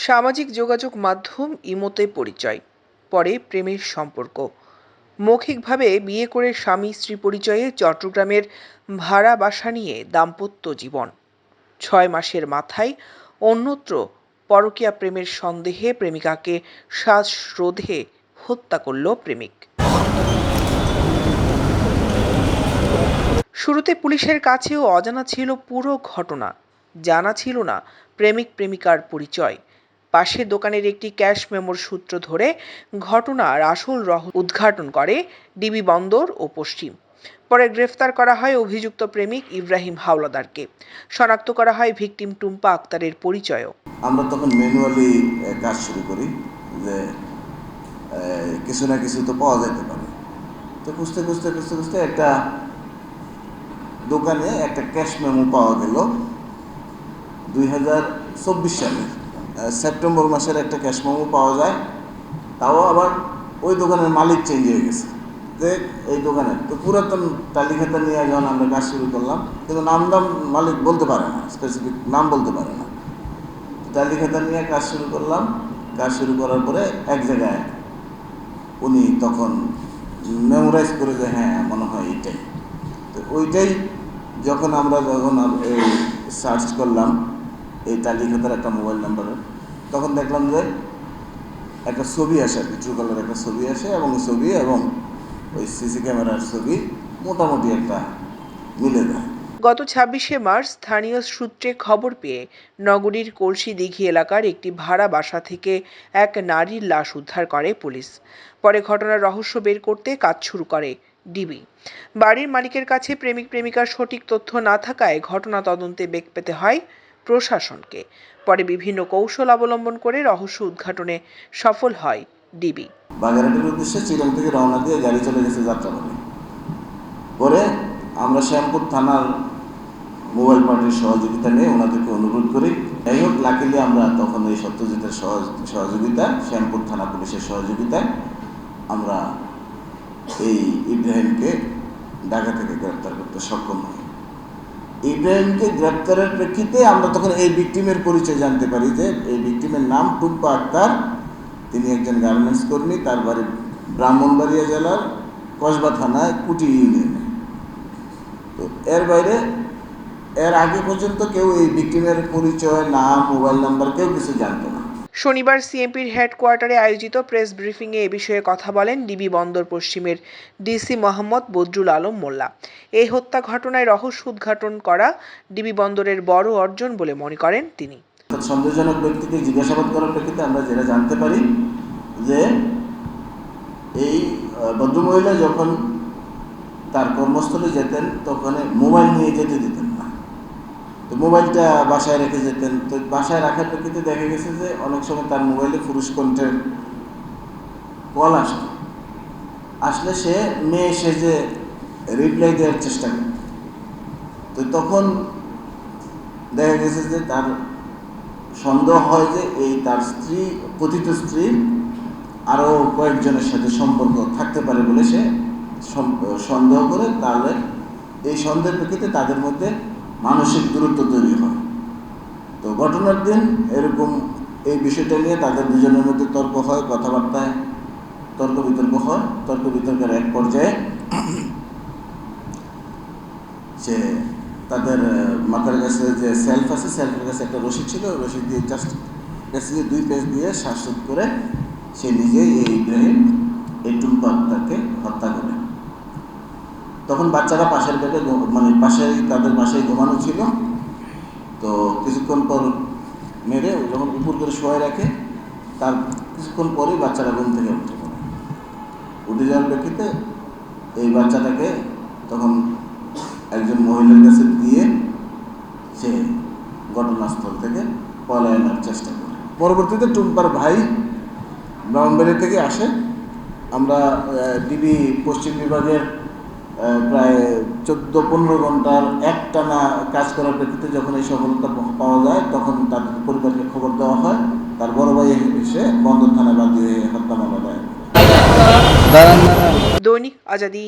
সামাজিক যোগাযোগ মাধ্যম ইমোতে পরিচয়, পরে প্রেমের সম্পর্ক। মৌখিকভাবে বিয়ে করে স্বামী স্ত্রী পরিচয়ে চট্টগ্রামের ভাড়া বাসা নিয়ে দাম্পত্য জীবন। ৬ মাসের মাথায় অন্যত্র পরকীয়া প্রেমের সন্দেহে প্রেমিকাকে শ্বাসরোধে হত্যা করল প্রেমিক। শুরুতে পুলিশের কাছেও অজানা ছিল পুরো ঘটনা। জানা ছিল না প্রেমিক প্রেমিকার পরিচয়। পাশের দোকানের একটি ক্যাশ মেমোর সূত্র ধরে ঘটনার আসল উদ্ঘাটন করে ডিবি বন্দর ও পশ্চিম। পরে গ্রেফতার করা হয় অভিযুক্ত প্রেমিক ইব্রাহিম হাওলাদারকে। শনাক্ত করা হয় ভিকটিম টুম্পা আক্তারের পরিচয়ও। আমরা তখন ম্যানুয়ালি কাজ শুরু করি যে কিছু না কিছু তো পাওয়া যেতে পারে। তো খুঁজতে খুঁজতে খুঁজতে খুঁজতে একটা দোকানে একটা ক্যাশ মেমো পাওয়া গেল 2024 সালের সেপ্টেম্বর মাসের একটা ক্যাশ মেমো পাওয়া যায়। তাও আবার ওই দোকানের মালিক চেঞ্জ হয়ে গেছে, যে এই দোকানের তো পুরাতন তালিকাটা নিয়ে যখন আমরা কাজ শুরু করলাম, কিন্তু নাম মালিক বলতে পারে না, স্পেসিফিক নাম বলতে পারে না। তালিকাটা নিয়ে কাজ শুরু করলাম। কাজ শুরু করার পরে এক জায়গায় উনি তখন মেমোরাইজ করে যে হ্যাঁ মনে হয় এইটাই। তো ওইটাই যখন এই সার্চ করলাম এই তালিকাটার একটা মোবাইল নাম্বারের, তখন দেখলাম যে একটা ছবি আসে, আর কি ট্রু কালার একটা ছবি আসে, এবং ছবি এবং ওই সিসি ক্যামেরার ছবি মোটামুটি একটা মিলে যায়। গত ২৬শে মার্চ স্থানীয় সূত্রে খবর পেয়ে নগরীর কলসি দিঘি এলাকার একটি ভাড়া বাসা থেকে এক নারীর লাশ উদ্ধার করে পুলিশ। পরে ঘটনার রহস্য বের করতে কাজ শুরু করে ডিবি। বাড়ির মালিকের কাছে প্রেমিক প্রেমিকার সঠিক তথ্য না থাকায় ঘটনা তদন্তে বেগ পেতে হয় প্রশাসনকে। পরে বিভিন্ন কৌশল অবলম্বন করে রহস্য উদ্ঘাটনে সফল হয় ডিবি। বাগেরহাটের উদ্দেশ্যে চিরাং থেকে রওনা দিয়ে গাড়ি চলে গেছে যাত্রাবাড়ি। পরে আমরা শ্যামপুর থানার মোবাইল পার্টির সহযোগিতা নিয়ে ওনাদেরকে অনুরোধ করি। যাই হোক, লাকিলি আমরা তখন এই সত্যজিতের সহযোগিতা, শ্যামপুর থানা পুলিশের সহযোগিতায় আমরা এই ইব্রাহিমকে ঢাকা থেকে গ্রেপ্তার করতে সক্ষম হই। ইব্রাহিমকে গ্রেপ্তারের প্রেক্ষিতে আমরা তখন এই ভিকটিমের পরিচয় জানতে পারি যে এই ভিকটিমের নাম টুম্পা আক্তার। তিনি একজন গার্মেন্টস কর্মী। তার বাড়ি ব্রাহ্মণবাড়িয়া জেলার কসবা থানায় কুটি ইউনিয়নে। তো এর আগে পর্যন্ত কেউ এই ভিকটিমের পরিচয়, নাম, মোবাইল নাম্বার কেউ কিছু জানতো না। শনিবার সিএমপির হেডকোয়ার্টারে আয়োজিত প্রেস ব্রিফিংয়ে এ বিষয়ে কথা বলেন ডিবি বন্দর পশ্চিমের ডিসি মোহাম্মদ বদরুল আলম মোল্লা। এই হত্যা ঘটনায় রহস্য উদ্ঘাটন করা ডিবি বন্দরের বড় অর্জন বলে মনে করেন তিনি। সন্দেহজনক ব্যক্তিকে জিজ্ঞাসাবাদ করার প্রেক্ষিতে আমরা যেটা জানতে পারি যে এই ভদ্রমহিলা যখন তার কর্মস্থলে যেতেন তখন মোবাইল নিয়ে যেতে দিতেন না। তো মোবাইলটা বাসায় রেখে যেতেন। তো বাসায় রাখার প্রেক্ষিতে দেখা গেছে যে অনেক সময় তার মোবাইলে পুরুষ কণ্ঠের কল আসলে সে মেয়ে সেজে রিপ্লাই দেওয়ার চেষ্টা করে। তো তখন দেখা গেছে যে তার সন্দেহ হয় যে তার স্ত্রী, কথিত স্ত্রী আরও কয়েকজনের সাথে সম্পর্ক থাকতে পারে বলে সে সন্দেহ করে। তাহলে এই সন্দেহের প্রেক্ষিতে তাদের মধ্যে মানসিক দূরত্ব তৈরি হয়। তো ঘটনার দিন এরকম এই বিষয়টা নিয়ে তাদের দুজনের মধ্যে তর্ক হয়, কথাবার্তায় তর্ক বিতর্ক হয়। তর্ক বিতর্কের এক পর্যায়ে সে তাদের মাথার কাছে যে সেলফ আছে, সেলফের কাছে একটা রশি ছিল, রশি দিয়ে জাস্ট পেছনে 2 পেজ দিয়ে শ্বাসরোধ করে সে নিজেই এই ইব্রাহিম এই টুম্পা আক্তারকে হত্যা করে। তখন বাচ্চারা পাশের বেডে তাদের বাসায় ঘুমানো ছিল। তো কিছুক্ষণ পর মেরে যখন উপর করে শোয়াই রাখে, তার কিছুক্ষণ পরেই বাচ্চারা ঘুম থেকে উঠে যাওয়ার প্রেক্ষিতে এই বাচ্চাটাকে তখন একজন মহিলার কাছে দিয়ে সে ঘটনাস্থল থেকে পলায়নের চেষ্টা করে। পরবর্তীতে টুম্পার ভাই ব্রাহ্মণবাড়িয়া থেকে আসে। আমরা ডিবি পশ্চিম বিভাগের প্রায় 14-15 ঘন্টার একটানা কাজ করার প্রেক্ষিতে যখন এই সফলতা পাওয়া যায়, তখন তাদের পরিবারকে খবর দেওয়া হয়। তার বড় ভাই এসে বন্দর থানায় বাদী হয়ে হত্যা মামলা দেয়। দৈনিক আজাদী।